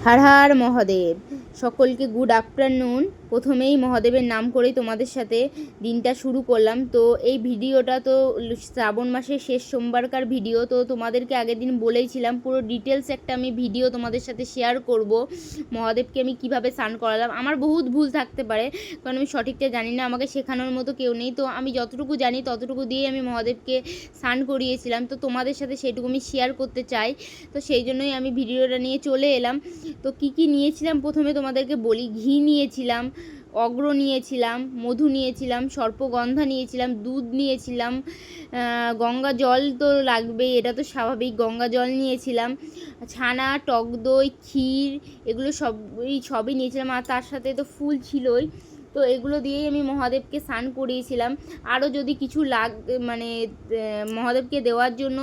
হর হর মহাদেব। সকলকে good afternoon. প্রথমেই মহাদেবের নাম করেই তোমাদের সাথে দিনটা শুরু করলাম। তো এই ভিডিওটা তো শ্রাবণ মাসের শেষ সোমবারকার ভিডিও। তো তোমাদেরকে আগের দিন বলেইছিলাম পুরো ডিটেলস একটা আমি ভিডিও তোমাদের সাথে শেয়ার করব। মহাদেবকে আমি কিভাবে স্নান করালাম। আমার বহুত ভুল থাকতে পারে, কারণ আমি সঠিকটা জানি না, আমাকে শেখানোর মতো কেউ নেই। তো আমি যতটুকু জানি ততটুকু দিয়েই আমি মহাদেবকে স্নান করিয়েছিলাম। তো তোমাদের সাথে সেইটুকু আমি শেয়ার করতে চাই। তো সেই জন্যই আমি ভিডিওটা নিয়ে চলে এলাম। তো কি নিয়েছিলাম প্রথমে তোমাদেরকে বলি। ঘি নিয়েছিলাম, অগ্র নিয়েছিলাম, মধু নিয়েছিলাম, সর্পগন্ধা নিয়েছিলাম, দুধ নিয়েছিলাম, গঙ্গা জল তো লাগবেই, এটা তো স্বাভাবিক, গঙ্গা জল নিয়েছিলাম, ছানা, টক দই, ক্ষীর, এগুলো সবই নিয়েছিলাম। আর তার সাথে তো ফুল ছিলই। তো এগুলো দিয়েই আমি মহাদেবকে স্নান করিয়েছিলাম। আরও যদি কিছু মানে মহাদেবকে দেওয়ার জন্য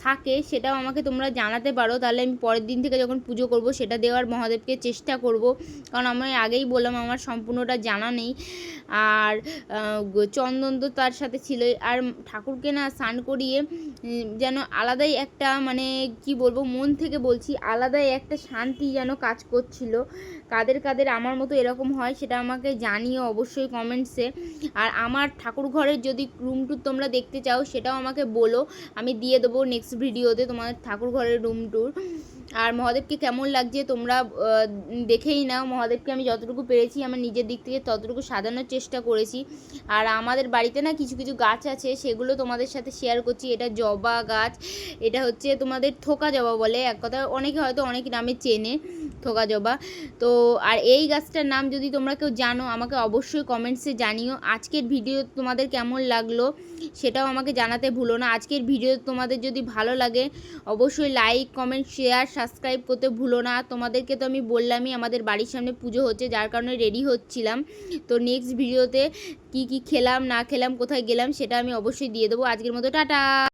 থাকে সেটাও আমাকে তোমরা জানাতে পারো, তাহলে আমি পরের দিন থেকে যখন পুজো করব সেটা দেওয়ার মহাদেবকে চেষ্টা করব। কারণ আমি আগেই বললাম আমার সম্পূর্ণটা জানা নেই। আর চন্দন তো তার সাথে ছিলই। আর ঠাকুরকে না স্নান করিয়ে যেন আলাদাই একটা, মানে কি বলবো, মন থেকে বলছি, আলাদাই একটা শান্তি যেন কাজ করছিল। কাদের কাদের আমার মতো এরকম হয় সেটা আমাকে জানিও অবশ্যই কমেন্টসে। আর আমার ঠাকুর ঘরের যদি রুম টুর তোমরা দেখতে চাও সেটাও আমাকে বলো, আমি দিয়ে দেবো নেক্সট ভিডিওতে তোমার ঠাকুর ঘরের রুম টুর। আর মহাদেবকে কেমন লাগছে তোমরা দেখেই নাও। মহাদেবকে আমি যতটুকু পেরেছি আমার নিজের দিক থেকে ততটুকু সাজানোর চেষ্টা করেছি। আর আমাদের বাড়িতে না কিছু কিছু গাছ আছে, সেগুলো তোমাদের সাথে শেয়ার করছি। এটা জবা গাছ, এটা হচ্ছে তোমাদের থোকা জবা বলে এক কথা, অনেকে হয়তো অনেক নামে চেনে, থোকা জবা। তো আর এই গাছটার নাম যদি তোমরা কেউ জানো আমাকে অবশ্যই কমেন্টসে জানিও। আজকের ভিডিও তোমাদের কেমন লাগলো সেটাও আমাকে জানাতে ভুলো না। আজকের ভিডিও তোমাদের যদি ভালো লাগে অবশ্যই লাইক, কমেন্ট, শেয়ার, সাবস্ক্রাইব করতে ভুলো না। তোমাদেরকে তো আমি বললামই আমাদের বাড়ির সামনে পুজো হচ্ছে, যার কারণে রেডি হচ্ছিলাম। তো নেক্সট ভিডিওতে কি খেলাম না খেলাম, কোথায় গেলাম সেটা আমি অবশ্যই দিয়ে দেবো। আজকের মতো টাটা।